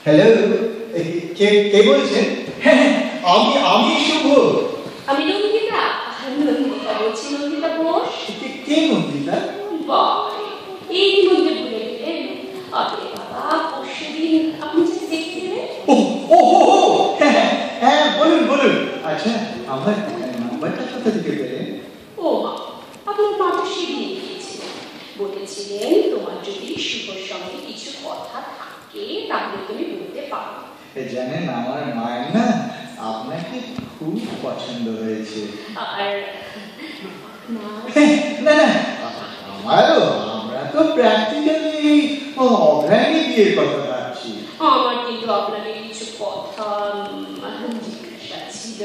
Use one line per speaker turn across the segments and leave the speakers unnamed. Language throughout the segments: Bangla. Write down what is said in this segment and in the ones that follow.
হ্যালো, কে কে বলছেন? আমি শুভ।
আমি নন্দিতা। নন্দিতা বলছি, নন্দিতা বোস।
কে নন্দিতা?
বাবারে, এই মধ্যে ভুলে গেলেন? আরে বাবা, পরশুদিন আপনি যে দেখছিলেন।
হ্যাঁ, বলুন বলুন। আচ্ছা, আমার নাম্বারটা কোথা থেকে পেলেন?
ও মা, আপনার মা তো সেদিন গিয়েছিলেন, বলেছিলেন তোমার যদি শুভর সঙ্গে কিছু কথা থাকে তাহলে তুমি বলতে পারো।
জানেন, আমার মায়ের না আপনাকে খুব পছন্দ হয়েছে।
আর
না না, আমারও। আমরা তো প্র্যাকটিক্যালি অগ্রাণী বিয়ের কথা ভাবছি।
আমার কিন্তু আপনাকে কিছু কথা জিজ্ঞাসা ছিল।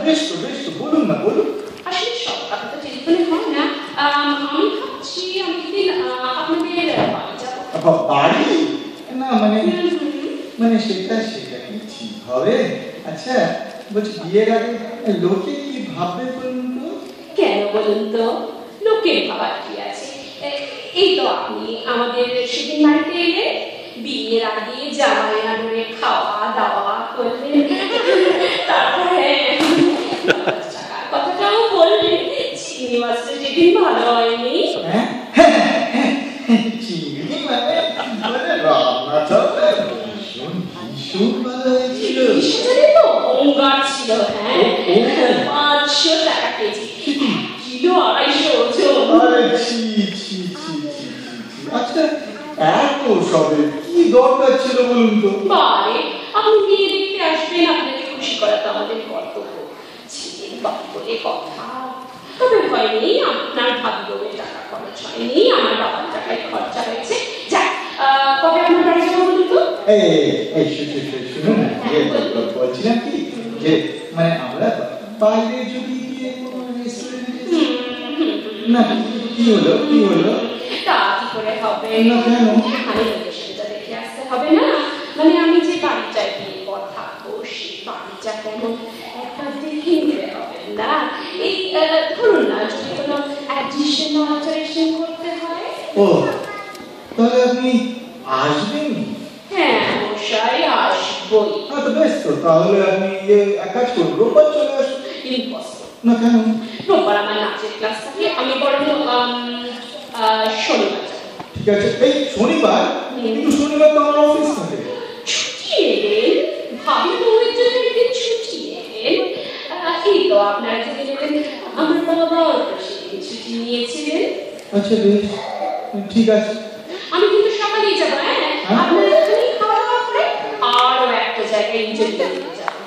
বেশ তো বলুন না, বলুন।
আসলে সব কথা তো টেলিফোনে হয় না। আমি ভাবছি আমি একদিন আপনাদের বাড়ি যাবো।
বাড়ি? না মানে সেটা কি ঠিক হবে? আচ্ছা বলছি, বিয়ের আগে লোকে কি ভাববে বলুন তো?
কেন বলুন তো? লোকের ভাবার কি আছে? এই তো আপনি আমাদের সেদিন বাড়িতে এলে, বিয়ের আগে জামাই আদরে খাওয়া দাওয়া করলেন, তারপরে কথাটাও বললেন চিংড়ি মাছটা যেদিন ভালো হয়নি।
চিংড়ি মানে রান্নাটা ভীষণ ভালো হয়েছিল।
তো অঙ্গার ছিল। হ্যাঁ, 500 টাকা কেজি, কিলো 250 ওজন।
আচ্ছা, এত সবে কি দরকার ছিল বলুন তো?
বারে, আপনি বিয়ে দেখতে আসবেন, আপনাকে খুশি করা তো আমাদের কর্তব্য। ছেলের বাপ বলে কথা। তবে হয়নি, আপনার ভাবি বউয়ের টাকা খরচ হয়নি, আমার বাবার টাকায় খরচা হয়েছে। যাক, কবে আপনার বাড়ি যাবো বলুন তো?
শুনুন, বলছিলাম কি যে মানে আমরা বাইরে যদি গিয়ে কোনো রেস্টুরেন্টে না, কি হলো
তা কি করে হবে?
না কেন?
আমি লোকেশনটা দেখে আসতে হবে না? মানে আমি যে বাড়িটায় বিয়ে পর থাকবো, সেই বাড়িটা কেমন একবার দেখে নিতে হবে না? এই ধরুন না, যদি কোনো অ্যাডিশন অল্টারেশন করতে হয়।
ও, তাহলে আপনি আসবেন?
হ্যাঁ মশাই, আসবই।
তো বেশ তো, তাহলে আপনি এক কাজ করুন, রোববার চলে আসুন।
ইম্পসিবল।
না কেন?
রোববার আমার নাচের ক্লাস থাকে, আমি বরং শনিবার।
ঠিক আছে, এই শনিবার? কিন্তু শনিবার তো আমার অফিস থাকে।
ছুটি নেবেন, ভাবি বউয়ের জন্য একদিন ছুটি নেবেন। এই তো আপনার যেদিন নেবেন, আমার বাবাও তো সেদিন ছুটি নিয়েছিলেন।
আচ্ছা বেশ, ঠিক আছে।
আমি কিন্তু সকালেই যাবো। হ্যাঁ, আপনার এখানেই খাওয়া দাওয়া করে আরো একটা জায়গায় এনজয় করে নিয়ে যাবো।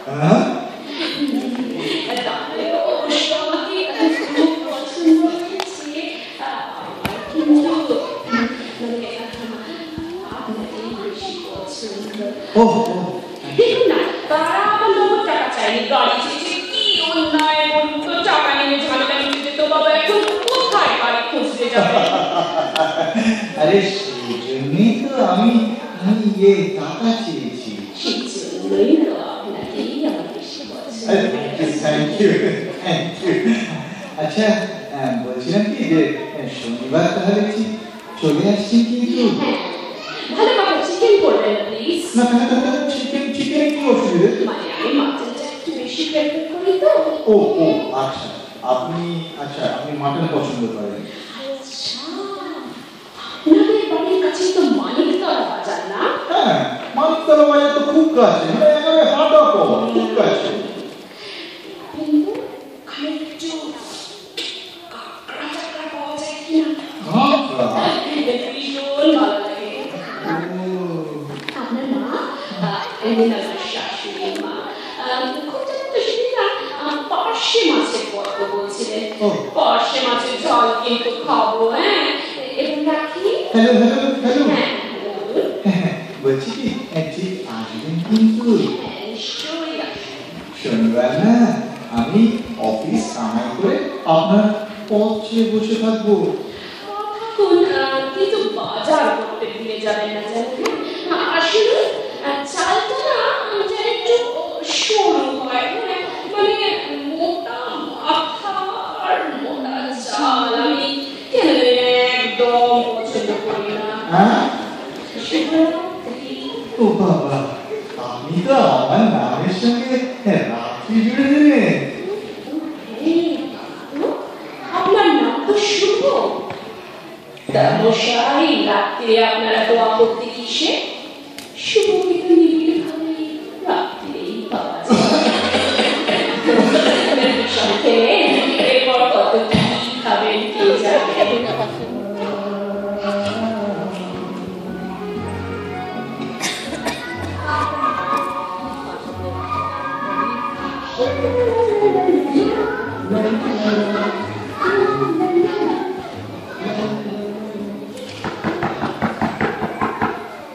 তাহলে অবশ্য আমাকে খুব পছন্দ হয়েছে। আমার কিন্তু আপনাকেই বেশি পছন্দ। দেখুন না, তারা আমার নগদ টাকা চাইনি, গাড়ি চেয়েছে। কি অন্যায় বলুন তো? টাকা নিয়ে ঝামেলা মিটে যেত বাবা, এখন কোথায় গাড়ি খুঁজতে যাবে?
আরে সেই জন্যই তো আমি টাকা চেয়েছি।
সেই জন্যই তো আপনাকেই আমার বেশি পছন্দ।
Thank you. আচ্ছা, বলছিলাম কি যে শনিবার তাহলে চলে আসছি কিন্তু।
ভালো কথা, চিকেন করবেন প্লিজ।
না চিকেন কি অসুবিধা?
মানে আমি মাটনটা একটু বেশি প্রেফার করি তো।
ও আচ্ছা, আপনি মাটন পছন্দ করেন?
আচ্ছা, আপনাদের বাড়ির কাছে তো মানিকতলা বাজার না?
হ্যাঁ, মানিকতলা বাজার তো খুব কাছে, মানে একেবারে হাঁটা পথ, খুব কাছে।
কিন্তু একটু কাঁকড়া টাকড়া পাওয়া যায় কিনা? ভীষণ ভালো লাগে। আপনার মা, আমার শাশুড়ি মা, খুব তো সেদিন না পার্শে মাছের গল্প বলছিলেন। পার্শে মাছের ঝাল কিন্তু খাবো। হ্যাঁ, এবং রাখি।
হ্যালো,
হ্যাঁ,
বলছি কি ঠিক আসবেন কিন্তু?
নিশ্চয়ই আসবেন।
শনিবার না আমি অফিস কামাই করে আপনার পথে বসে থাকবো।
থাকুন, কিন্তু বাজার করতে ভুলে যাবেন না জানেন। আসলে চালটা না যেন একটু সরু হয়, মানে মোটা মাথা আর মোটা চাল আমি কেন একদম পছন্দ করি না।
ও বাবা, আপনি তো আমার নামের সঙ্গে রাত্রি জুড়ে দেবেন।
আপনার নাম তো শুভ। মশাই, রাত্রে আপনারা তো আপত্তি কিসে? শুভ কিন্তু নিবিড় ভাবে রাত্রেই পাওয়া যায়। এরপর কত কি খাবেন কে জানে।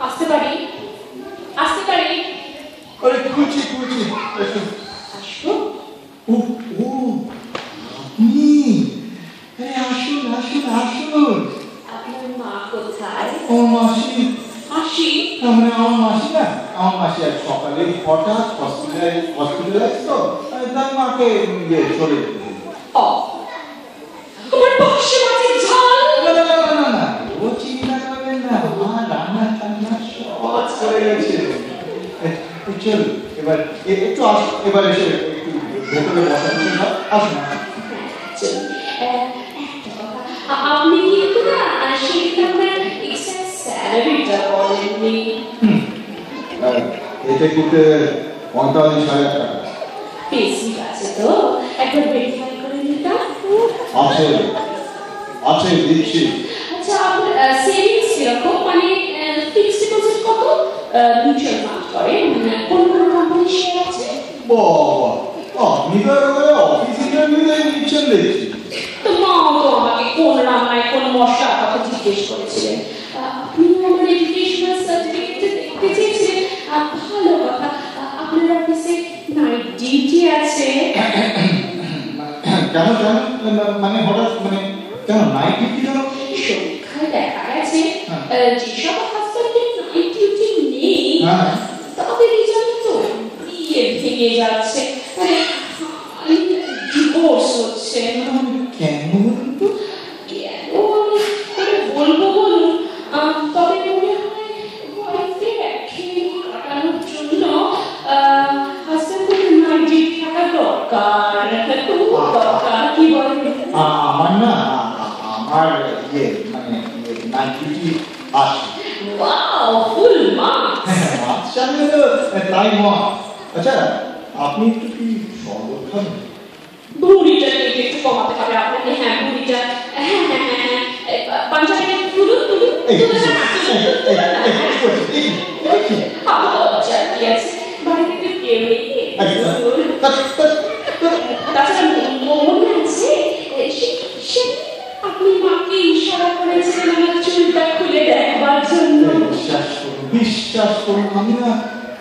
আসতে পারি? আসতে পারি?
আরে খুঁজছি
আসবো?
ও ও আপনি, আরে আসুন আসুন আসুন।
আপনার মা কোথায়?
ও মাসি।
মাসি?
আমার মাসি না, আমার মাসি আজ সকালে হঠাৎ হসপিটালাইজ তো, তাই মাকে নিয়ে চলে যেতে।
তোমার পাশে মাছের ঝাল?
না, ও চিন্তা করবেন না, মা রান্না টান্না সব করে গেছে। চল এবার একটু আসুন, এবার এসে একটু ভেতরে বসার জন্য আসুন।
আপনি কিন্তু না সেটা আপনার এক্সাক্ট স্যালারিটা বলেননি।
এতে কিন্তু 45,000 টাকা
বেশি আছে তো, একবার ভেরিফাই করে নিতাম।
আছে দিচ্ছি।
আচ্ছা, আপনার সেভিংস কিরকম, মানে ফিক্সড ডিপোজিট কত? মিউচুয়াল ফান্ড করেন? কোন কোম্পানি শেয়ার আছে?
বাবা, আপনি তো একেবারে অফিস ইন্টারভিউতে নিচ্ছেন দেখছি।
তো মাও তো আমাকে কোন রান্নায় কোন মশলার কথা জিজ্ঞেস করেছিলেন। আপনি আমার এডুকেশনাল সার্টিফিকেট দেখতে চেয়েছিলেন। ভালো কথা। আপনার অফিসে নাইট ডিউটি আছে?
কেন মানে হঠাৎ মানে কেন নাইট ডিউটি কেন?
সংখ্যায় দেখা গেছে যেসব হাসপাতালে নাইট ডিউটি নেই তাদের জানেন তো বিয়ে ভেঙে যাচ্ছে, মানে ডিভোর্স হচ্ছে।
কেন বলুন তো?
কেন আমি বলবো বলুন, তবে মনে হয় ওয়াইফের একঘেয়েমি কাটানোর জন্য হাসপাতালে নাইট ডিউটি থাকা দরকার, খুব দরকার। কি বলেন?
আমার না, আমার মানে নাইট ডিউটি আছে।
Wow, full marks.
আচ্ছা, তাই নয়। আচ্ছা, আপনি একটু কি শরবত খাবেন?
ভুঁড়িটা একটু কমাতে হবে আপনাকে। হ্যাঁ, ভুঁড়িটা। পাঞ্জাবিটা তুলুন তুলুন। কি আছে বাড়িতে কেউ নেই? তাছাড়া মনে আছে আপনি মাকে ইশারা করেছিলেন আমার চুলটা খুলে দেখবার জন্য?
বিশ্বাস করুন আমি না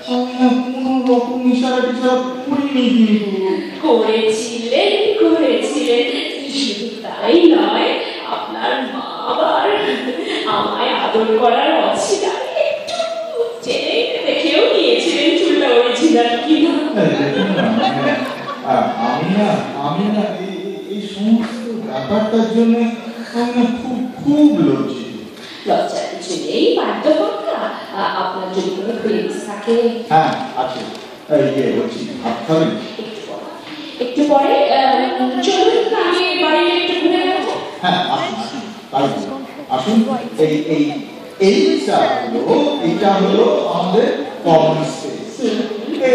কোনো রকম ইশারা টিশারা করিনি।
করেছিলেন। শুধু তাই নয়, আপনার মা আবার আমায় আদর করার অছিলায় একটু চেনে দেখেও নিয়েছিলেন চুলটা অরিজিনাল কিনা।
আমি না এই সমস্ত ব্যাপারটার জন্য আমি না খুব লজ্জিত।
লজ্জার কিছু নেই, বাধ্য পাক্কা। আপনার যদি কোনো ফিলিংস থাকে?
হ্যাঁ আছে, বলছি আপনার
একটু পরে চলুন আমি বাড়িতে একটু ঘুরে বেড়াবো।
হ্যাঁ আসুন। এইটা হলো আমাদের কমন স্পেস।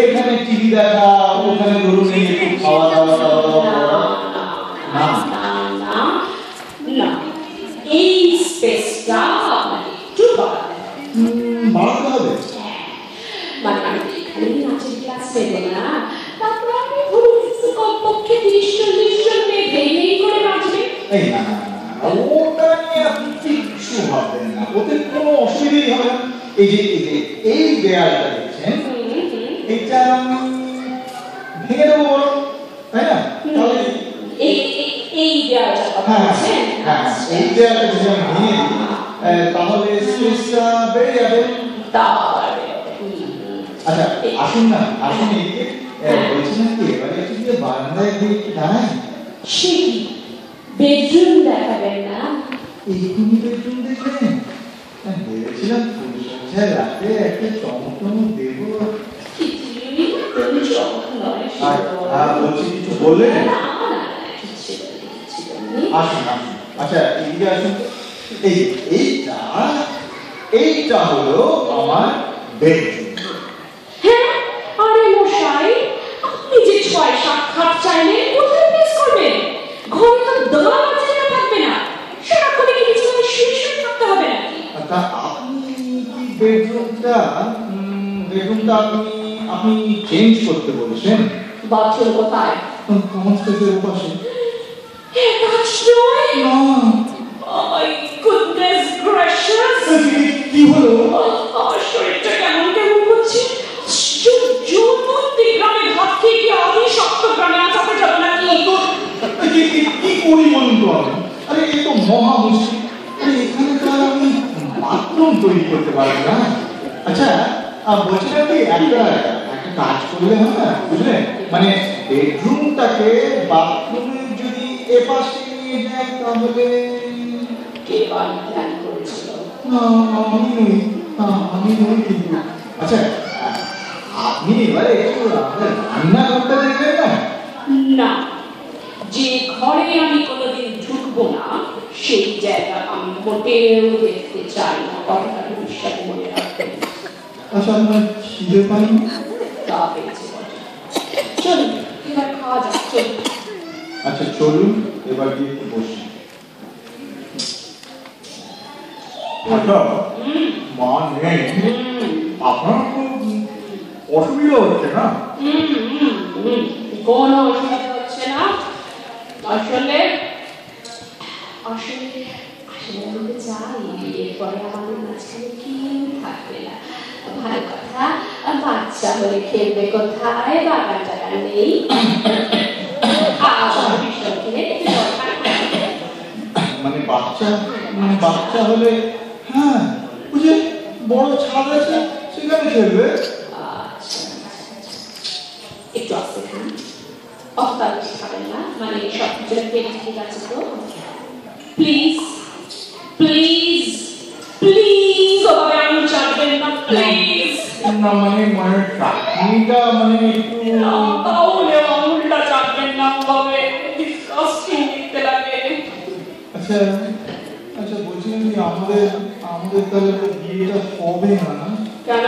এখানে টিভি দেখা, ওখানে ধরুন একটু খাওয়া দাওয়া
না, এই স্পেসটা আপনাকে একটু বাড়াতে হবে। মানে আমি এখানে নাচের ক্লাস নেবো না, তারপর আপনি ধরুন কমপক্ষে 30-40 জন মেয়ে ভেঙেই করে নাচবে।
এই না, ওটা নিয়ে আপনি কিচ্ছু ভাববেন না, ওতে কোনো অসুবিধাই হবে না। এই দেয়ালটা দেখছেন, এটা আমি ভেঙে দেবো বলো, তাই না? তাহলে
এই দেয়ালটা কথা বলছেন?
এই দেয়ালটা যদি আমি ভেঙে দিই তাহলে স্পেসটা বেড়ে যাবে। আচ্ছা আসুন এদিকে। বলছিলাম কি এবারে একটু গিয়ে বারান্দায় গিয়ে দাঁড়াই।
সে কি বেডরুম দেখাবেন না?
এইটুকু বেডরুম দেখবেন? ভেবেছিলাম পুরুষ আচ্ছা রাতে একটা চমকম দেব। বলছি কিছু বললেন? আসুন আসুন, আচ্ছা এদিকে আসুন। এইটা হলো আমার বেডরুম।
হ্যাঁ, আরে মশাই, আপনি যে ৬-৭ খাট চাইলেন কোথায় প্লেস করবেন? ঘরে তো দোয়া বাজারে থাকবে না, সারাক্ষণ কি বিছানায় শুয়ে শুয়ে থাকতে হবে নাকি?
তা আপনি বেডরুমটা আপনি চেঞ্জ করতে বলছেন?
বাথরুম কোথায়?
কমন স্পেসের পাশে।
My goodness gracious!
কি হলো?
আমার শরীরটা কেমন কেমন করছে। গ্রামে ভাত খেয়ে কি আমি শক্ত গ্রামে আসাতে যাবো নাকি?
কি করি বলুন তো আমি? আরে এ তো মহা মুশকিল। আরে এখানে তো আমি বাথরুম তৈরি করতে পারবো না। আচ্ছা বলছিলাম কি একটা কাজ করলে হয় না, বুঝলেন? মানে বেডরুমটাকে বাথরুমে যদি এ পাশে নিয়ে যায় তাহলে।
কে বাড়ি প্ল্যান করেছিল?
না আমি নই কিন্তু। আচ্ছা আপনি এবারে একটু আপনার রান্নাঘরটা দেখবেন না?
না, যে ঘরে আমি কোনোদিন ঢুকবো না সেই জায়গা আমি মোটেও দেখতে চাই না। কথাটা বিশ্বাস মনে রাখবেন।
আচ্ছা আপনার খিদে পাইনি?
তা পেয়েছে বটে। চলুন এবার খাওয়া যাক, চলুন।
আচ্ছা চলুন এবার গিয়ে একটু বসি। আচ্ছা মা নেই, আপনার তো অসুবিধা হচ্ছে না?
কোনো অসুবিধা হচ্ছে না। আসলে বলতে চাই বিয়ের পরে আমাদের মাঝখানে কেউ থাকবে না। ভালো কথা, বাচ্চা হলে খেলবে কোথায়? বাগান টাগান নেই।
মানে বাচ্চা হলে হ্যাঁ বুঝে বড় ছাদ আছে সেখানে খেলবে।
একটু আসতে খান, অতটা বেশি খাবেন না। মানে সব কিছু ঠিক আছে তো? প্লিজ প্লিজ প্লিজ ওভাবে আঙুল চাটবেন না, প্লিজ।
না মানে চাটনিটা মানে একটু
তাহলে আঙুলটা চাটবেন না ওভাবে, ডিসকাস্টিং দেখতে লাগে।
আচ্ছা বলছিলাম কি আমাদের তাহলে বিয়েটা হবে না?
কেন?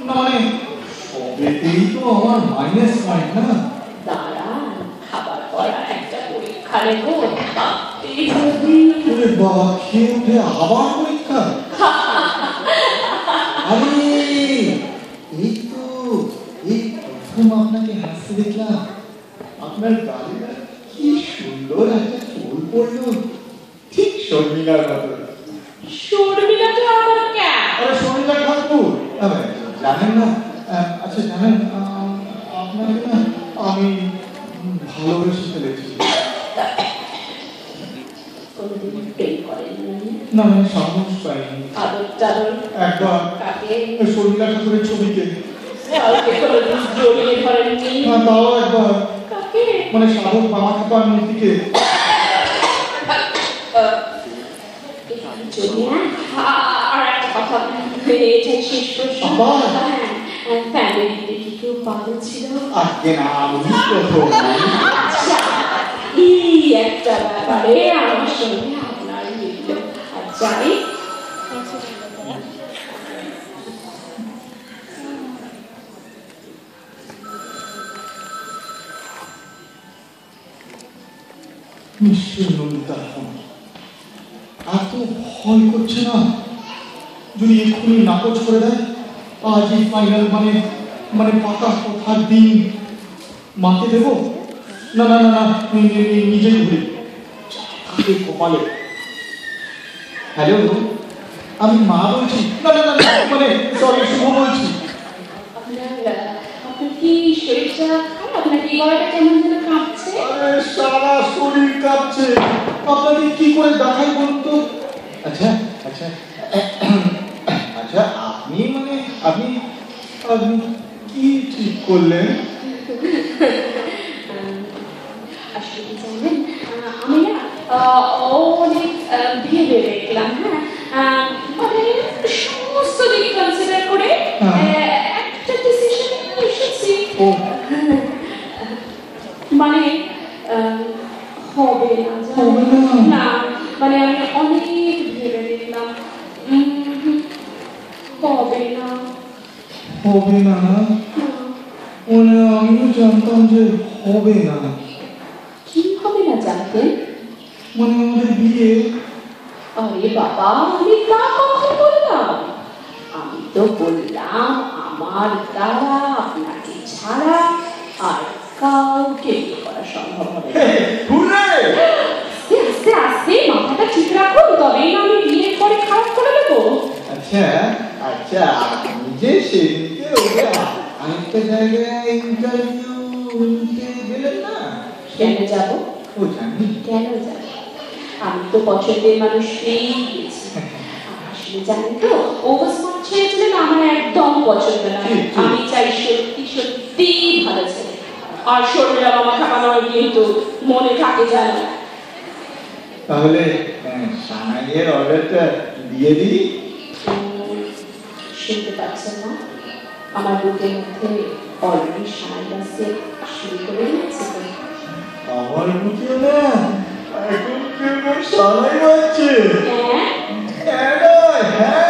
না মানে সবেতেই তো আমার মাইনাস পয়েন্ট না।
দাঁড়ান, খাবার পর একটা পরীক্ষা নেব।
বাবা খেয়ে উঠে আবার পরীক্ষা? আরে এই প্রথম আপনাকে হাসতে দেখলাম। আপনার গালিটা কি সুন্দর একটা চুল পড়লো, ঠিক শর্মিলার মতো।
শর্মিলাটা আবার কে?
আরে শর্মিলা ঠাকুর জানেন না? আচ্ছা জানেন আপনাকে না আমি ভালোবেসে ফেলেছি। না মানে সাহস পাইনি। একবার শর্মিলা ঠাকুরের ছবিতে, তাও একবার মানে সাধক বাবা ঠাকুর মূর্তিকে।
আর একটা কথা, এটাই শেষ প্রশ্ন। ফ্যামিলিতে কি কেউ পাগল ছিল?
আজকে না আমি প্রথম।
এই একটা ব্যাপারে আমার সঙ্গে আপনার মিলল। আর যাই,
নিশ্চয় ললিতা এত ভয় করছে না? যদি এক্ষুনি নাকচ করে দেয়, আজই ফাইনাল মানে পাকা কথার দিন মাকে দেব। না না না না নিজেই ধরি কপালে। হ্যালো আমি মা বলছি। না না না মানে সরি শুভ বলছি।
আপনার কি শরীরটা খারাপ নাকি? গলাটা কেমন যেন কাঁপছে?
আরে সারা শরীর কাঁপছে। আপনাকে কি করে দেখাই বলুন তো? আচ্ছা আচ্ছা আচ্ছা আপনি কি ঠিক করলেন?
আসলে কি জানেন, আমি না অনেক ভেবে দেখলাম। হ্যাঁ, মানে সমস্ত দিক
হবে না মানে আমিও জানতাম যে হবে না
কি হবে না জানতেন
মানে আমাদের বিয়ে
আরে বাবা আমি তা কখন বললাম আমি তো বললাম আমার দ্বারা আপনাকে ছাড়া আর কাউকে বিয়ে করা সম্ভব হবে না আস্তে আস্তে আস্তে মাথাটা ঠিক রাখুন তবেই না আমি বিয়ের পরে খারাপ করে দেবো
আচ্ছা আচ্ছা আপনি যে সেদিনকে ওটা আরেকটা জায়গায় ইন্টারভিউ নিতে গেলেন না
কেন যাবো
ও জানি
কেন যাবো আমি তো পছন্দের মানুষ পেয়েই গেছি আসলে জানেন তো ওভারস্মার্ট ছেলেছিলেন আমার একদম পছন্দ না আমি চাই সত্যি সত্যি ভালো ছেলে আর শরীরে মামা খাওয়া নয় কিন্তু মনে থাকে জানো
তাহলে সানাইয়ের অর্ডারটা দিয়ে দিই
শুনতে পাচ্ছেন না আমার বুকের মধ্যে অলরেডি সানাই বাজতে শুরু করে দিয়েছে
আমার বুঝিও না এখন কেমন সানাই বাজছে
হ্যাঁ
হ্যাঁ